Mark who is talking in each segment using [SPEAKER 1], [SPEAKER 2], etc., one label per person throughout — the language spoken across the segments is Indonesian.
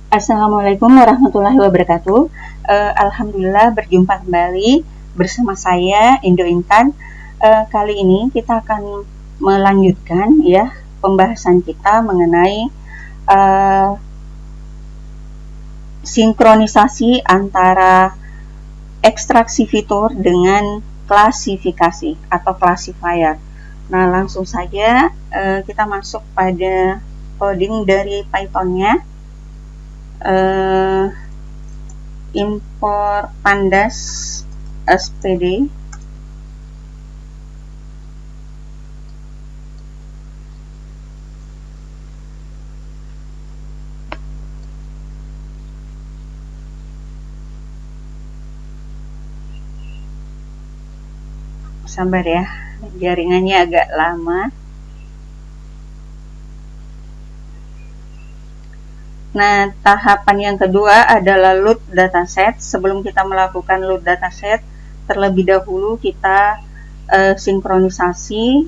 [SPEAKER 1] Assalamualaikum warahmatullahi wabarakatuh. Alhamdulillah berjumpa kembali bersama saya Indo Intan. Kali ini kita akan melanjutkan ya pembahasan kita mengenai sinkronisasi antara ekstraksi fitur dengan klasifikasi atau classifier. Nah, langsung saja kita masuk pada coding dari Python-nya. Import pandas spd sabar ya, jaringannya agak lama. Nah, tahapan yang kedua adalah load dataset. Sebelum kita melakukan load dataset, terlebih dahulu kita sinkronisasi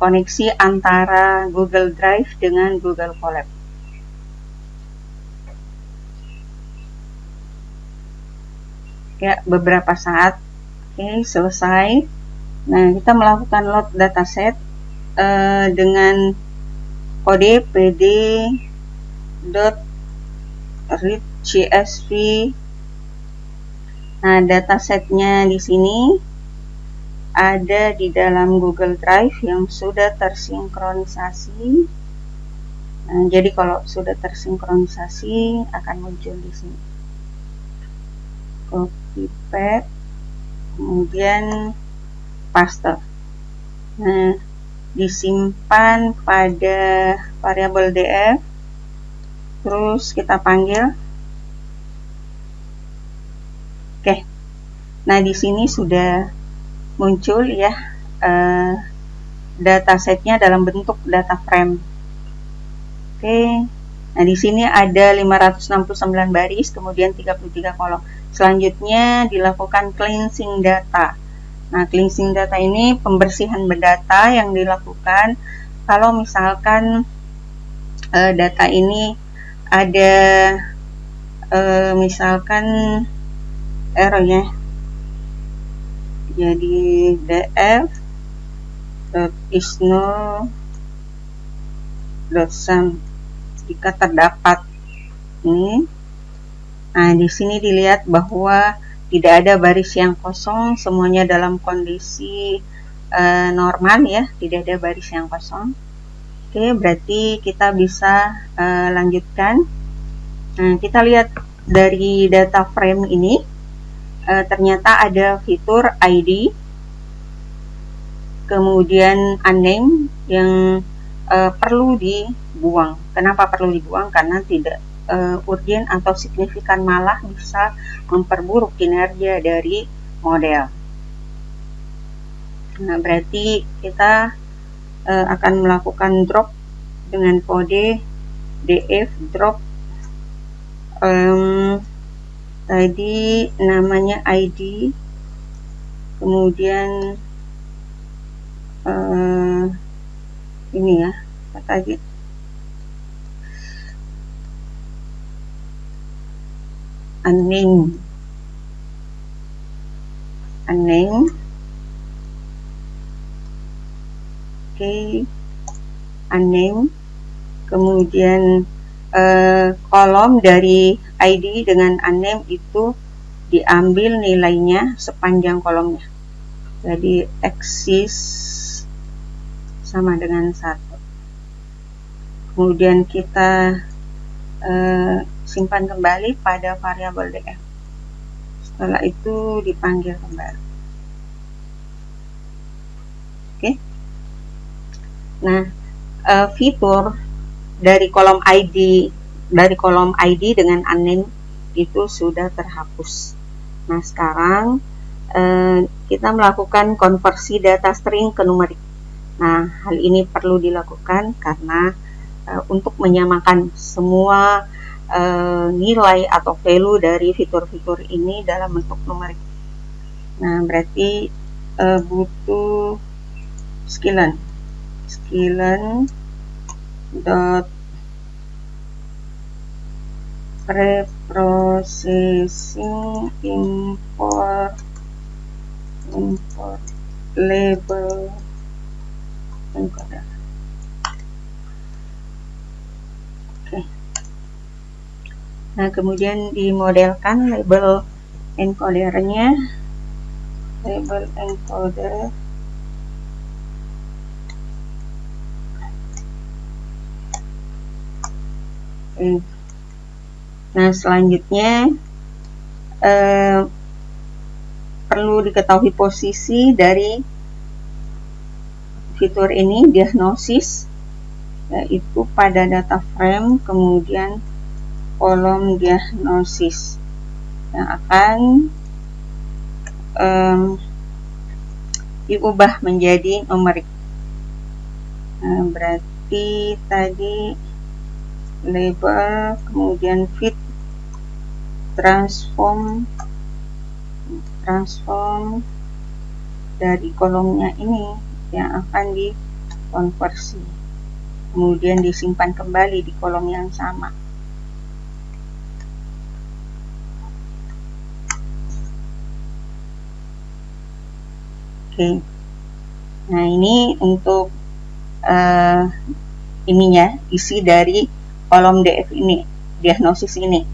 [SPEAKER 1] koneksi antara Google Drive dengan Google Colab. Ya, beberapa saat. Oke, selesai. Nah, kita melakukan load dataset dengan kode pd.read.csv. Nah, datasetnya di sini ada di dalam Google Drive yang sudah tersinkronisasi. Nah, jadi kalau sudah tersinkronisasi akan muncul di sini. Copy paste, kemudian paste. Nah, disimpan pada variabel df, terus kita panggil. Oke, nah di sini sudah muncul ya datasetnya dalam bentuk data frame. Oke, nah di sini ada 569 baris, kemudian 33 kolom. Selanjutnya dilakukan cleansing data. Nah, cleansing data ini pembersihan data yang dilakukan kalau misalkan data ini ada misalkan errornya. Jadi df.isNull.sum jika terdapat ini. Nah, di sini dilihat bahwa tidak ada baris yang kosong, semuanya dalam kondisi normal ya, tidak ada baris yang kosong. Oke, berarti kita bisa lanjutkan. Nah, kita lihat dari data frame ini ternyata ada fitur ID, kemudian unnamed yang perlu dibuang. Kenapa perlu dibuang? Karena tidak urgent atau signifikan, malah bisa memperburuk kinerja dari model. Nah, berarti kita akan melakukan drop dengan kode df drop tadi namanya ID, kemudian ini ya tadi unnamed. Oke, unnamed, kemudian kolom dari ID dengan unnamed itu diambil nilainya sepanjang kolomnya. Jadi exist sama dengan 1. Kemudian kita simpan kembali pada variabel df. Setelah itu dipanggil kembali. Oke. Nah, fitur dari kolom ID dengan unnamed itu sudah terhapus. Nah, sekarang kita melakukan konversi data string ke numerik. Nah, hal ini perlu dilakukan karena untuk menyamakan semua nilai atau value dari fitur-fitur ini dalam bentuk numerik. Nah, berarti butuh skillen dot preprocessing, import label encoder. Oke. Nah, kemudian dimodelkan label encodernya, label encoder. Oke. Nah, selanjutnya perlu diketahui posisi dari fitur ini, diagnosis, yaitu pada data frame, kemudian kolom diagnosis yang akan diubah menjadi numerik. Nah, berarti tadi label, kemudian fit, transform dari kolomnya ini yang akan dikonversi, kemudian disimpan kembali di kolom yang sama. Oke. Nah, ini untuk ininya, isi dari kolom DF ini, diagnosis ini.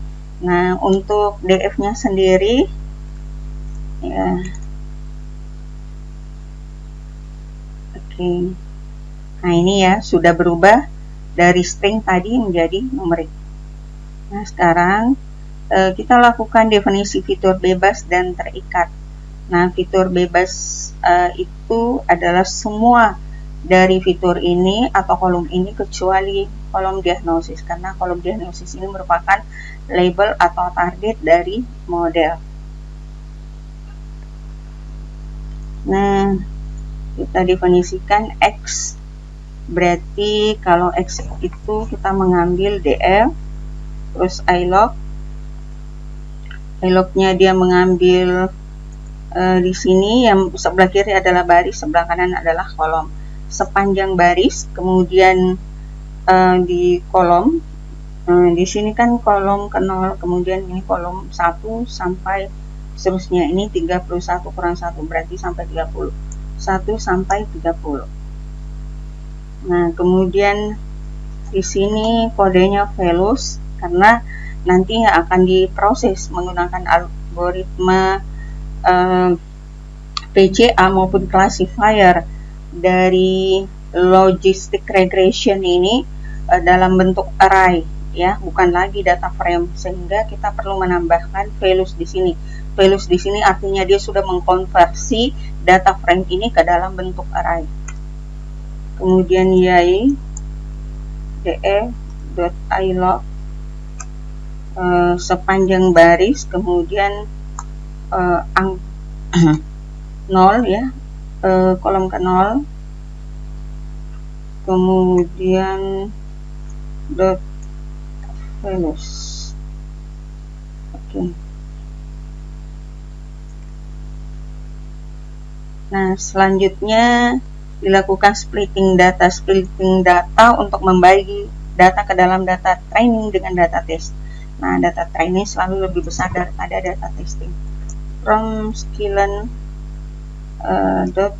[SPEAKER 1] Nah, untuk DF-nya sendiri ya. Oke. Nah, ini ya sudah berubah dari string tadi menjadi numerik. Nah, sekarang kita lakukan definisi fitur bebas dan terikat. Nah, fitur bebas itu adalah semua dari fitur ini atau kolom ini kecuali kolom diagnosis, karena kolom diagnosis ini merupakan label atau target dari model. Nah, kita definisikan X, berarti kalau X itu kita mengambil DF, terus ilog-nya dia mengambil di sini yang sebelah kiri adalah baris, sebelah kanan adalah kolom. Sepanjang baris, kemudian di kolom, di sini kan kolom ke 0, kemudian ini kolom 1 sampai seterusnya, ini 31 kurang 1 berarti sampai 30, 1 sampai 30. Nah, kemudian di sini kodenya values karena nanti akan diproses menggunakan algoritma PCA maupun classifier dari logistic regression ini dalam bentuk array, ya, bukan lagi data frame, sehingga kita perlu menambahkan values di sini. Values di sini artinya dia sudah mengkonversi data frame ini ke dalam bentuk array. Kemudian y df.ilog sepanjang baris, kemudian 0 ya, kolom ke 0, kemudian dot values. Oke. Nah, selanjutnya dilakukan splitting data untuk membagi data ke dalam data training dengan data test. Nah, data training selalu lebih besar daripada data testing. From skillen dot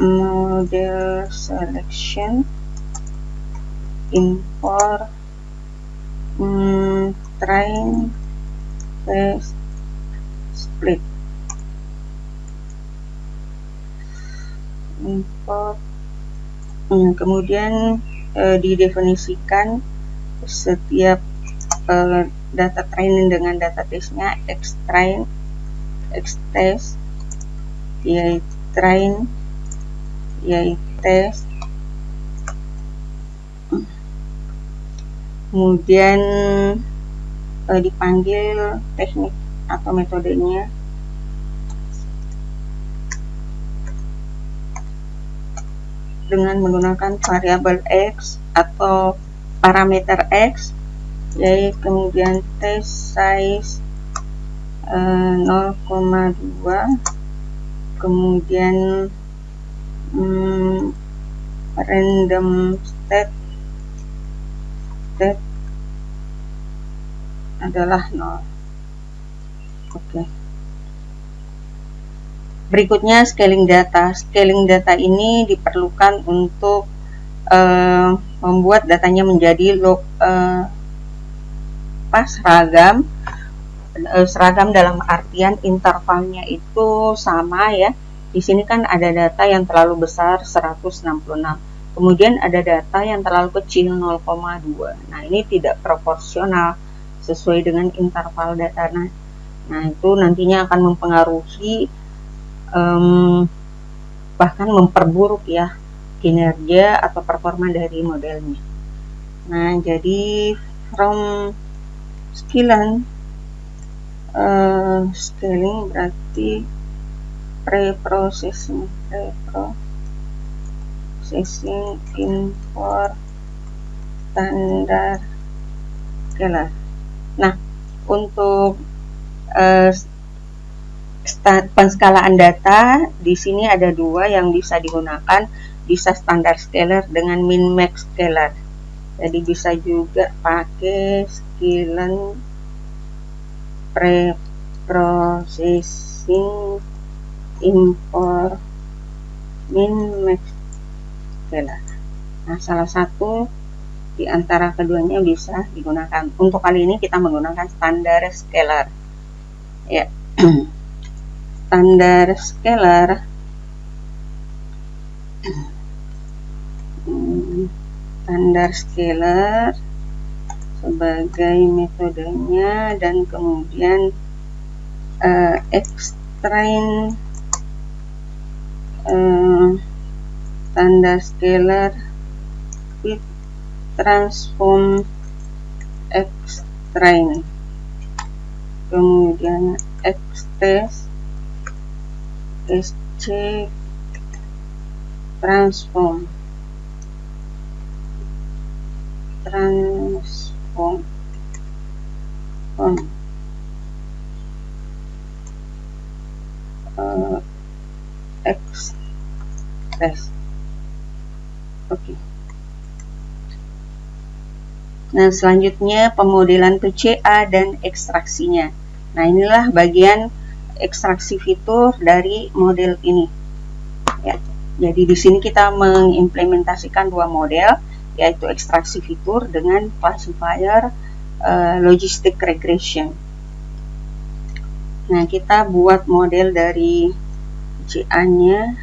[SPEAKER 1] model selection import train test split import. Kemudian didefinisikan setiap data training dengan data testnya, xtrain, xtest, ytrain, ytest. Kemudian dipanggil teknik atau metodenya dengan menggunakan variabel X atau parameter X, yaitu kemudian test size 0,2, kemudian random state adalah 0. Oke. Berikutnya scaling data. Scaling data ini diperlukan untuk membuat datanya menjadi seragam. Seragam dalam artian intervalnya itu sama ya. Di sini kan ada data yang terlalu besar 166. Kemudian ada data yang terlalu kecil 0,2. Nah, ini tidak proporsional sesuai dengan interval data. Nah, itu nantinya akan mempengaruhi bahkan memperburuk ya kinerja atau performa dari modelnya. Nah, jadi from scaling berarti preprocessing import standar scalar. Nah, untuk penskalaan data di sini ada dua yang bisa digunakan, bisa standar scalar dengan min max scalar. Jadi bisa juga pakai scaling preprocessing import min max scalar. Nah, salah satu di antara keduanya bisa digunakan. Untuk kali ini kita menggunakan standar scalar. Ya. Standar scalar sebagai metodenya, dan kemudian extrain standar scalar with transform extrain, kemudian extest SC transform extest. Oke. Nah, selanjutnya pemodelan PCA dan ekstraksinya. Nah, inilah bagian ekstraksi fitur dari model ini. Ya, jadi di sini kita mengimplementasikan dua model, yaitu ekstraksi fitur dengan classifier logistic regression. Nah, kita buat model dari PCA-nya,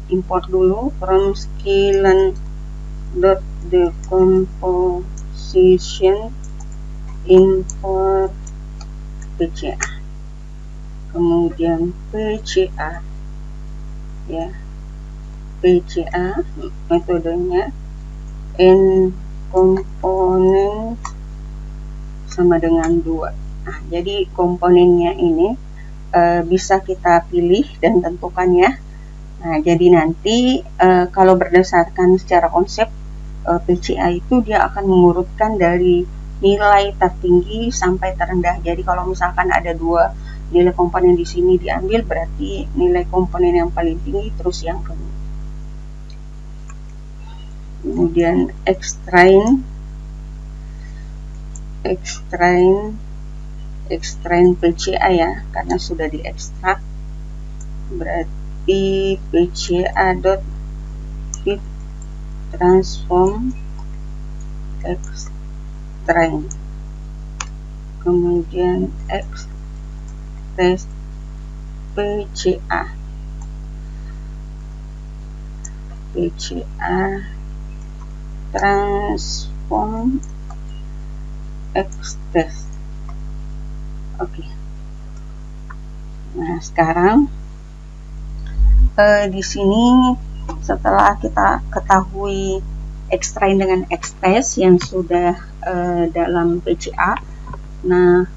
[SPEAKER 1] import dulu from scaling.decomposition import PCA, kemudian PCA ya, PCA metodenya n komponen sama dengan 2. Nah, jadi komponennya ini bisa kita pilih dan tentukan ya. Nah, jadi nanti kalau berdasarkan secara konsep PCA itu dia akan mengurutkan dari nilai tertinggi sampai terendah. Jadi kalau misalkan ada dua nilai komponen di sini diambil, berarti nilai komponen yang paling tinggi terus yang kedua. Kemudian extrain PCA ya, karena sudah diekstrak, berarti PCA.fit transform extrain, kemudian extest PCA transform extest. Oke. Nah, sekarang di sini setelah kita ketahui extrain dengan extest yang sudah dalam PCA, nah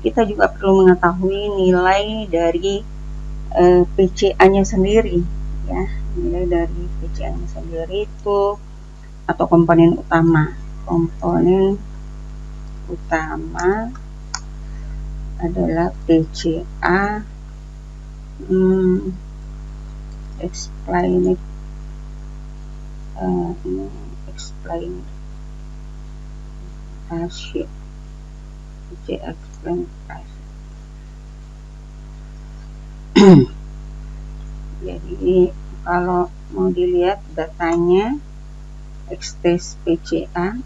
[SPEAKER 1] kita juga perlu mengetahui nilai dari PCA-nya sendiri ya. Nilai dari PCA-nya sendiri itu atau komponen utama adalah PCA explain ratio. PCA explain price. Jadi kalau mau dilihat datanya X-test PCA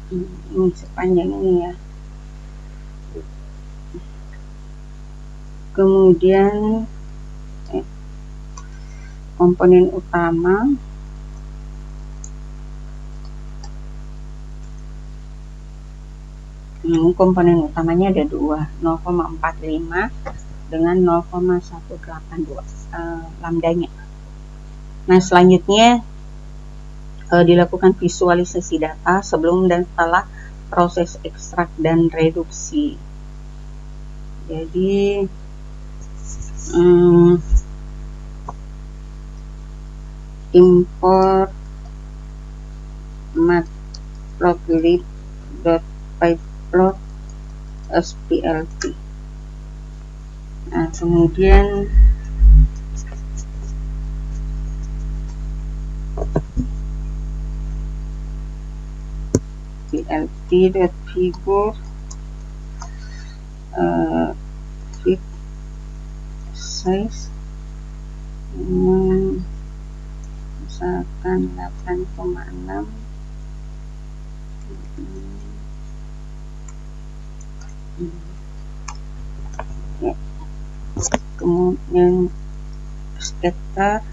[SPEAKER 1] ini sepanjang ini ya. Kemudian komponen utama komponen utamanya ada dua, 0,45 dengan 0,182 lambdanya. Nah, selanjutnya dilakukan visualisasi data sebelum dan setelah proses ekstrak dan reduksi. Jadi import matplotlib.pyplot SPLT. Nah, kemudian plt.figure fit size misalkan 8,6 ya. Kemudian scatter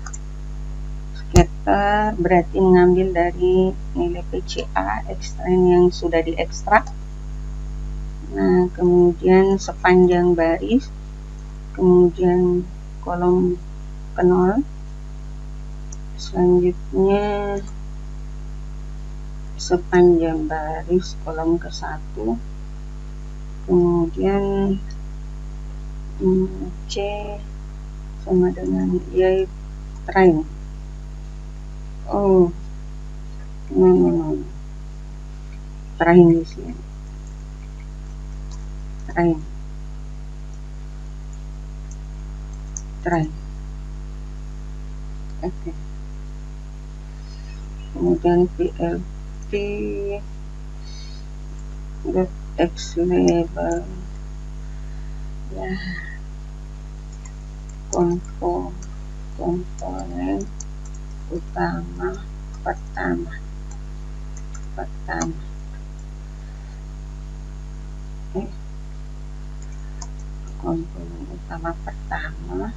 [SPEAKER 1] berarti mengambil dari nilai PCA ekstren yang sudah diekstrak. Nah, kemudian sepanjang baris, kemudian kolom ke 0, selanjutnya sepanjang baris kolom ke 1, kemudian C sama dengan Y prime. Oh, no. Prime di sini. Prime. Oke. Kemudian PLT X label ya, komponen utama pertama. Komponen utama pertama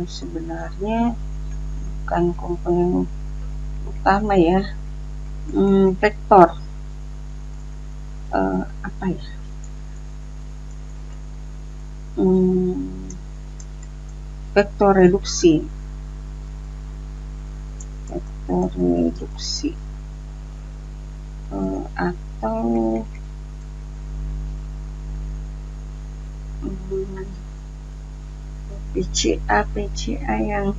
[SPEAKER 1] sebenarnya bukan komponen utama ya, vektor apa ya, vektor reduksi atau PCA yang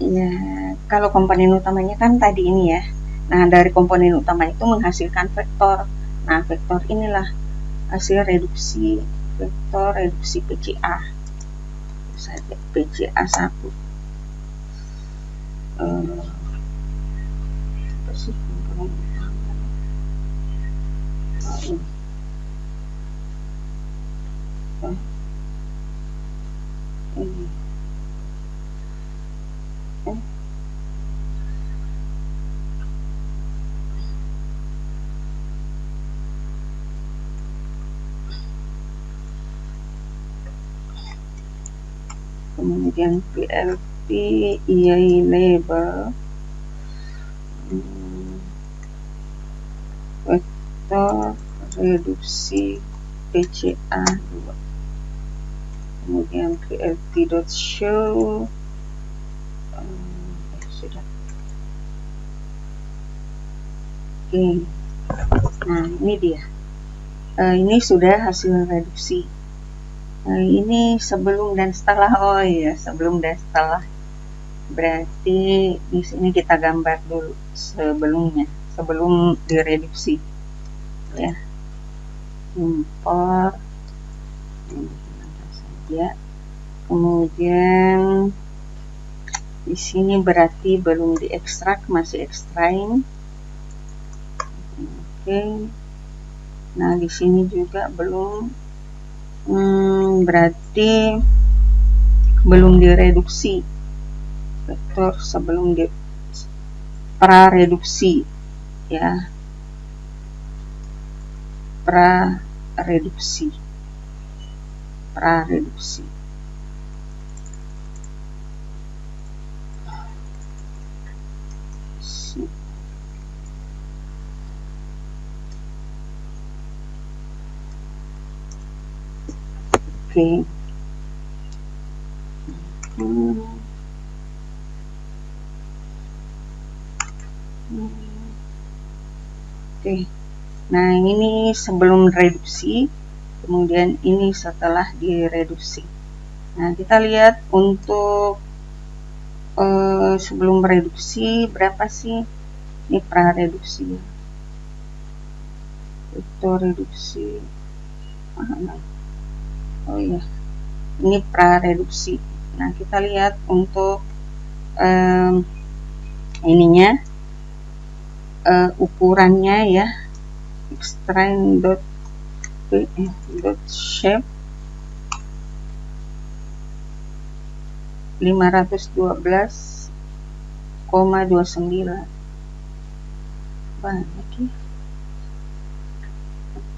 [SPEAKER 1] ya, kalau komponen utamanya kan tadi ini ya. Nah, dari komponen utama itu menghasilkan vektor. Nah, vektor inilah hasil reduksi, vektor reduksi PCA. Saja PCA 1. Apa sih komponen utama? Ini. Kemudian PLT Y label vektor reduksi PCA 2. Kemudian PLT.show sudah. Oke. Nah, ini dia. Ini sudah hasil reduksi. Ini sebelum dan setelah. Oh iya, sebelum dan setelah. Berarti di sini kita gambar dulu sebelumnya, sebelum direduksi. Ya, import saja. Kemudian di sini berarti belum diekstrak, masih extract. Oke. Nah, di sini juga belum, berarti belum direduksi. Vektor sebelum di prareduksi, ya, prareduksi. Oke. Oke. Nah, ini sebelum reduksi, kemudian ini setelah direduksi. Nah, kita lihat untuk sebelum reduksi berapa sih? Ini prareduksi. Itu reduksi. Oh iya, ini prareduksi. Nah, kita lihat untuk ininya, ukurannya ya, extract.shape 512,29. Banyak ya.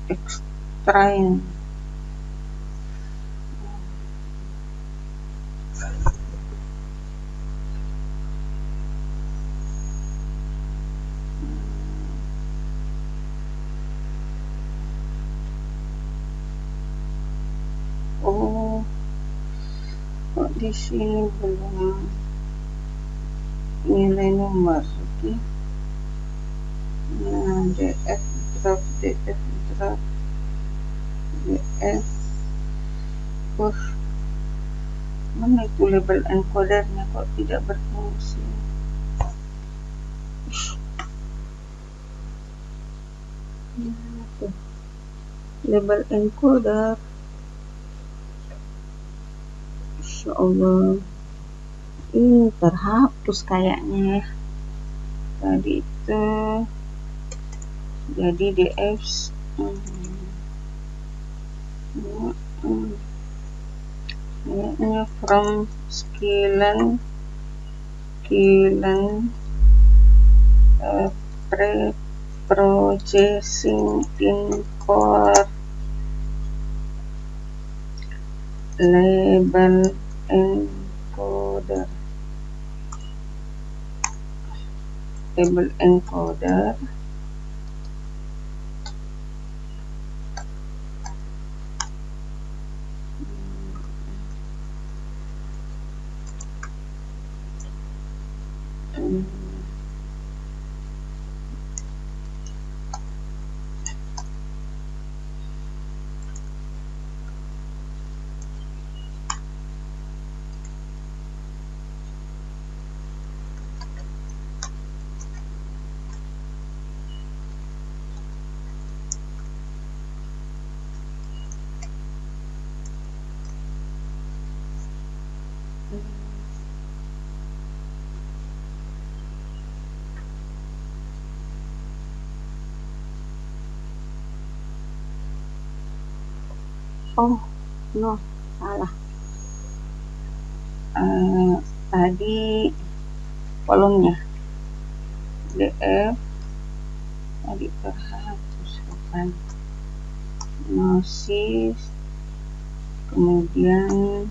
[SPEAKER 1] Extract. Oh, kok di sini belum nilai nomor? Oke. Nah, df drop df. Mana itu label encodernya kok tidak berfungsi? Label encoder, Insya Allah ini terhapus kayaknya ya. Tadi itu jadi df kayaknya from skillen pre-processing in core label encoder. Oh no, salah. Tadi kolomnya df tadi terhapus, bukan gnosis, kemudian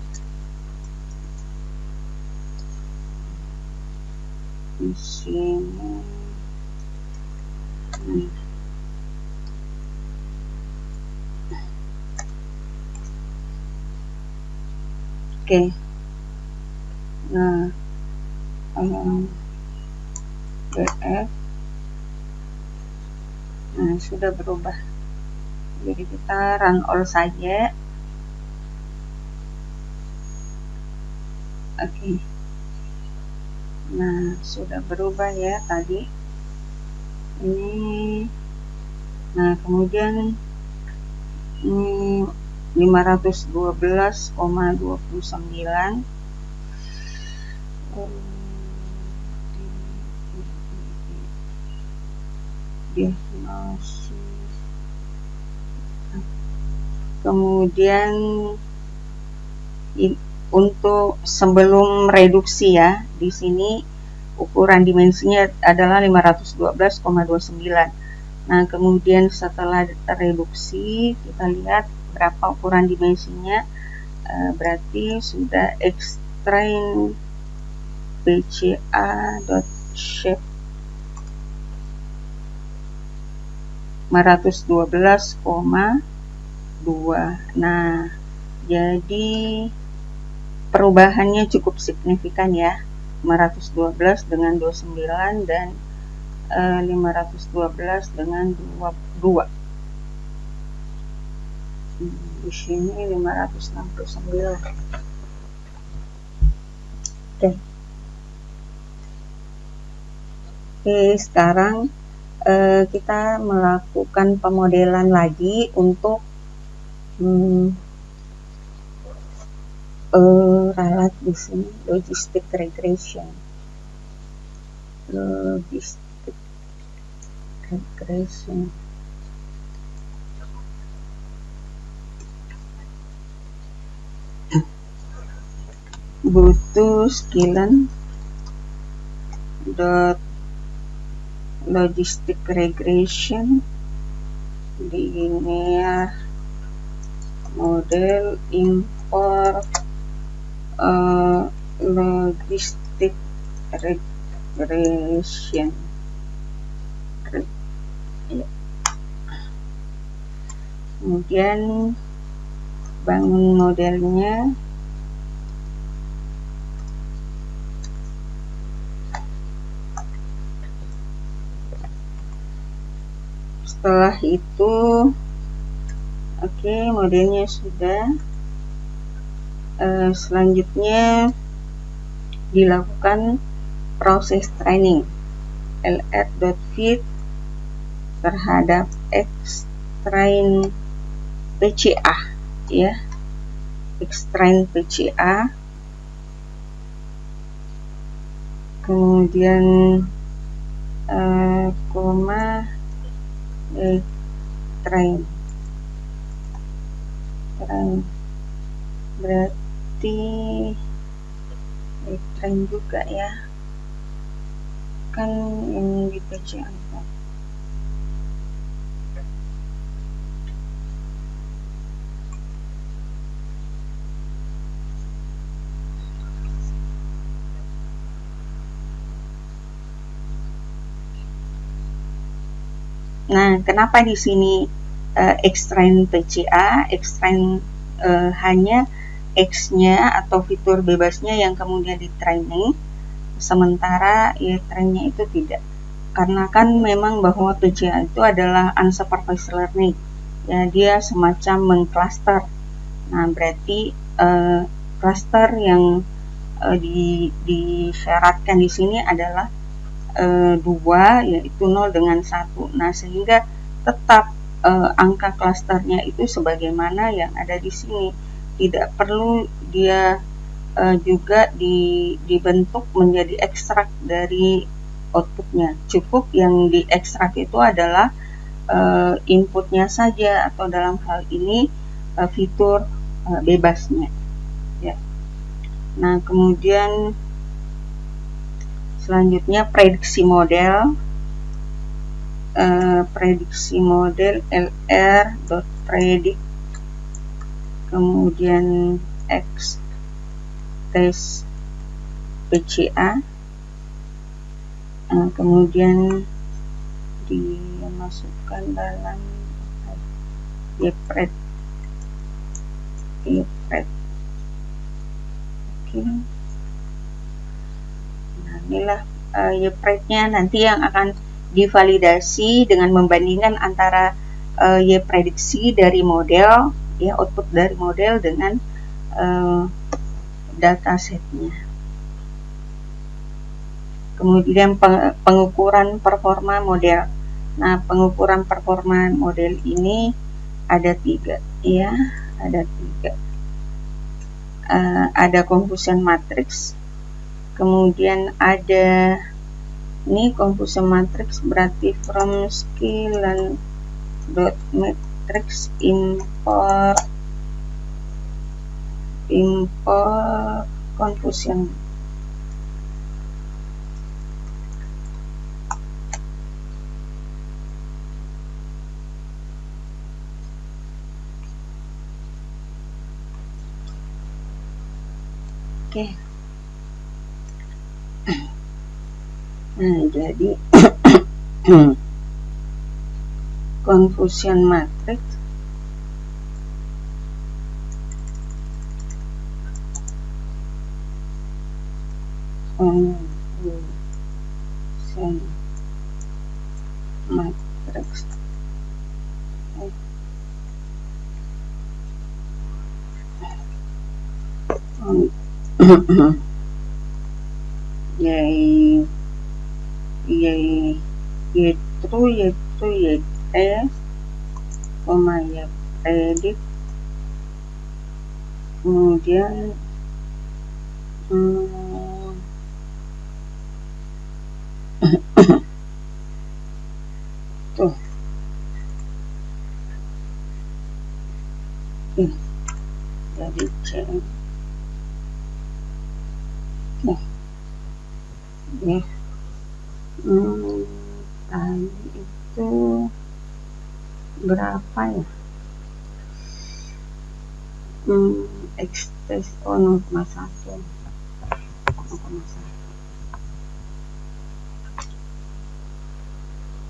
[SPEAKER 1] di sini oke. Nah, df, nah sudah berubah Jadi kita run all saja. Oke. Nah, sudah berubah ya tadi. Ini. Nah, kemudian 512,29 diagnosis. Kemudian untuk sebelum reduksi ya, di sini ukuran dimensinya adalah 512,29. Nah, kemudian setelah reduksi kita lihat berapa ukuran dimensinya. Berarti sudah extrain PCA.shape 512,2. Nah, jadi perubahannya cukup signifikan ya, 512 dengan 29 dan 512 dengan 22. Di sini 569. Oke, sekarang kita melakukan pemodelan lagi untuk ralat di sini logistic regression. Butuh skillen dot logistic regression linear model import logistic regression. Kemudian bangun modelnya. Setelah itu, oke, modelnya sudah. Selanjutnya dilakukan proses training lr.fit terhadap extrain PCA ya, extrain PCA. Kemudian koma train berarti train juga ya, kan yang di PCA. Nah, kenapa di sini extrain PCA, extrain hanya X-nya atau fitur bebasnya yang kemudian di training, sementara ya trainnya itu tidak. Karena kan memang bahwa PCA itu adalah unsupervised learning, ya dia semacam mengcluster. Nah, berarti cluster yang disyaratkan di sini adalah 2, yaitu 0 dengan 1. Nah, sehingga tetap angka klasternya itu sebagaimana yang ada di sini. Tidak perlu dia juga dibentuk menjadi ekstrak dari outputnya. Cukup yang diekstrak itu adalah inputnya saja, atau dalam hal ini fitur bebasnya. Ya. Nah, kemudian selanjutnya prediksi model. Prediksi model lr.predict, kemudian x test PCA, kemudian dimasukkan dalam YPRED. Oke. Nah, inilah YPRED-nya nanti yang akan divalidasi dengan membandingkan antara Y prediksi dari model, ya output dari model dengan datasetnya. Kemudian pengukuran performa model. Nah, pengukuran performa model ini ada 3, ya, ada 3. Ada confusion matrix, kemudian ada ini confusion matrix berarti from sklearn dot matrix import confusion. Oke. Nah, jadi confusion matrix y true, y test, y predict, kemudian tuh jadi C nih ya. Tadi itu berapa ya? X test 0,1.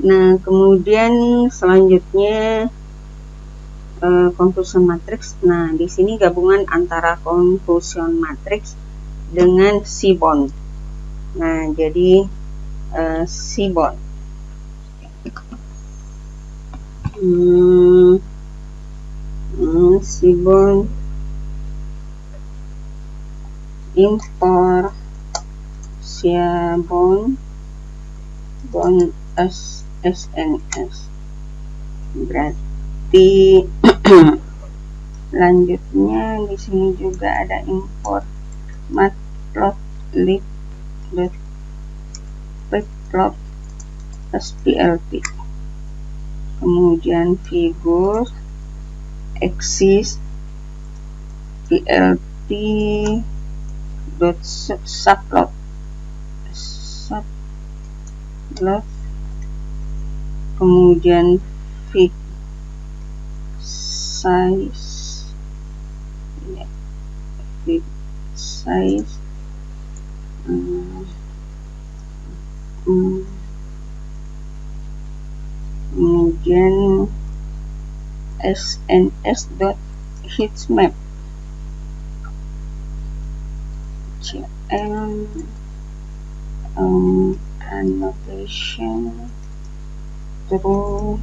[SPEAKER 1] Nah, kemudian selanjutnya confusion matrix. Nah, di sini gabungan antara confusion matrix dengan Seaborn. Nah, jadi Seaborn. Seaborn import Seaborn SNS berarti lanjutnya di sini juga ada import matplotlib SPLT, kemudian figur axis plt subplot kemudian fit size kemudian sns.heatmap cm annotation true,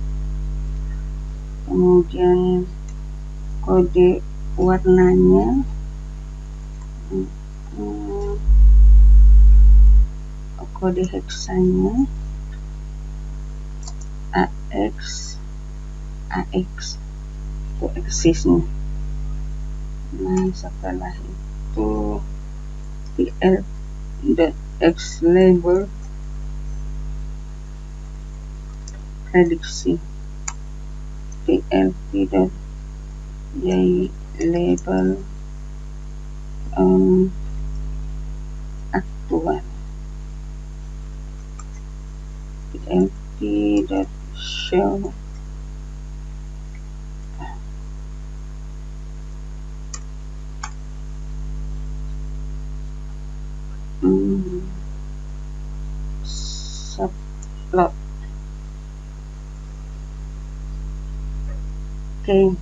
[SPEAKER 1] kemudian kode warnanya kode heksanya AX itu eksisnya. Nah, setelah itu pl.x label prediksi plt.y label aktual plt.show subplot. Oke.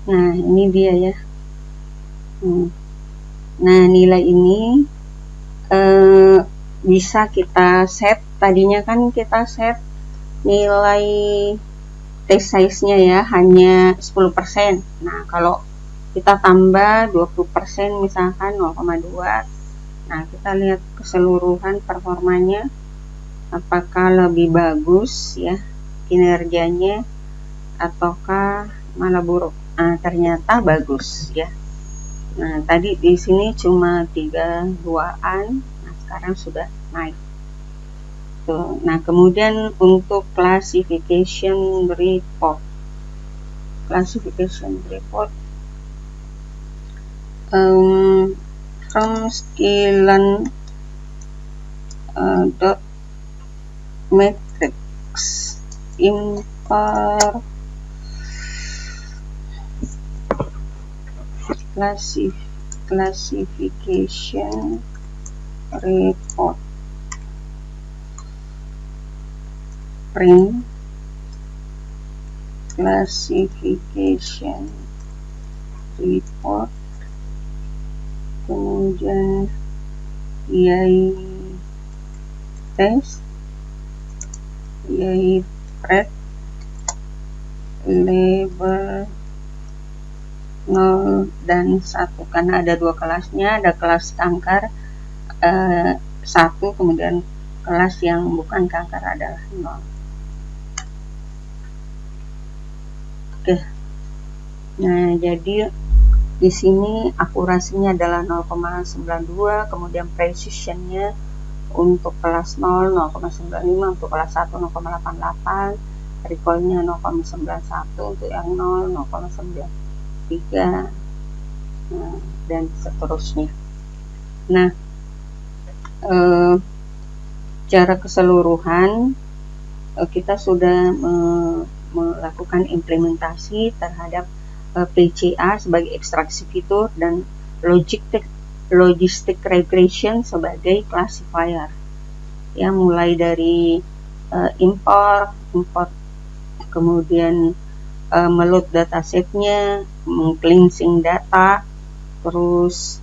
[SPEAKER 1] Nah, ini dia ya. Nah, nilai ini bisa kita set. Tadinya kan kita set nilai test size-nya ya hanya 10%. Nah, kalau kita tambah 20% misalkan 0,2. Nah, kita lihat keseluruhan performanya apakah lebih bagus ya kinerjanya ataukah malah buruk. Nah, ternyata bagus ya. Nah, tadi di sini cuma 32-an, nah sekarang sudah naik. Tuh. Nah, kemudian untuk classification report. From Skillon dot matrix impar classification report print classification report, kemudian yai test, yai prep, label 0 dan 1 karena ada dua kelasnya, ada kelas kanker 1, kemudian kelas yang bukan kanker adalah 0. Oke. Nah, jadi di sini akurasinya adalah 0,92, kemudian precisionnya untuk kelas 0 0,95, untuk kelas 1 0,88, recallnya 0,91, untuk yang 0 0,93, dan seterusnya. Nah, secara keseluruhan kita sudah melakukan implementasi terhadap PCA sebagai ekstraksi fitur dan logistic regression sebagai classifier ya, mulai dari import, kemudian meload datasetnya, cleansing data, terus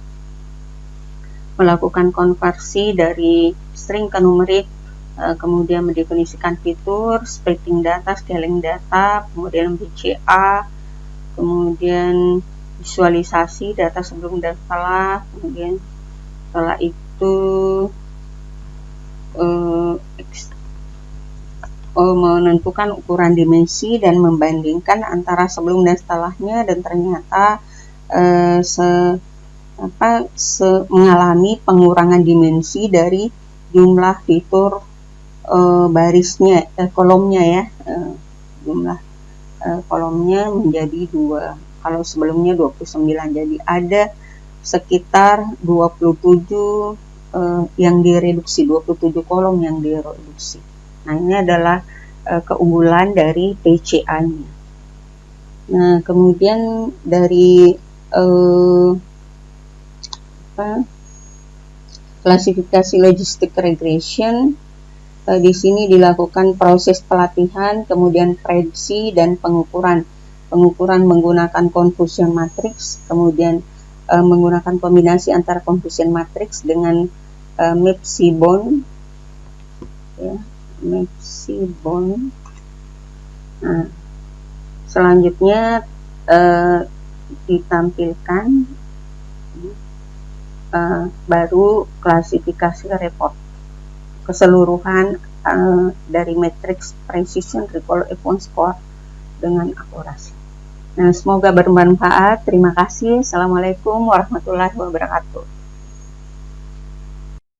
[SPEAKER 1] melakukan konversi dari string ke numerik, kemudian mendefinisikan fitur, splitting data, scaling data, kemudian BCA, kemudian visualisasi data sebelum dan setelah, kemudian setelah itu menentukan ukuran dimensi dan membandingkan antara sebelum dan setelahnya, dan ternyata mengalami pengurangan dimensi dari jumlah fitur barisnya, kolomnya ya, jumlah kolomnya menjadi 2, kalau sebelumnya 29, jadi ada sekitar 27 yang direduksi, 27 kolom yang direduksi. Nah, ini adalah keunggulan dari PCA-nya. Nah, kemudian dari klasifikasi logistic regression, di sini dilakukan proses pelatihan, kemudian prediksi dan pengukuran menggunakan confusion matrix, kemudian menggunakan kombinasi antara confusion matrix dengan MAP-Seaborn ya, MAP-Seaborn. Nah, selanjutnya ditampilkan baru klasifikasi report keseluruhan dari matrix precision, recall, F1 score dengan akurasi. Nah, semoga bermanfaat. Terima kasih. Assalamualaikum warahmatullahi wabarakatuh.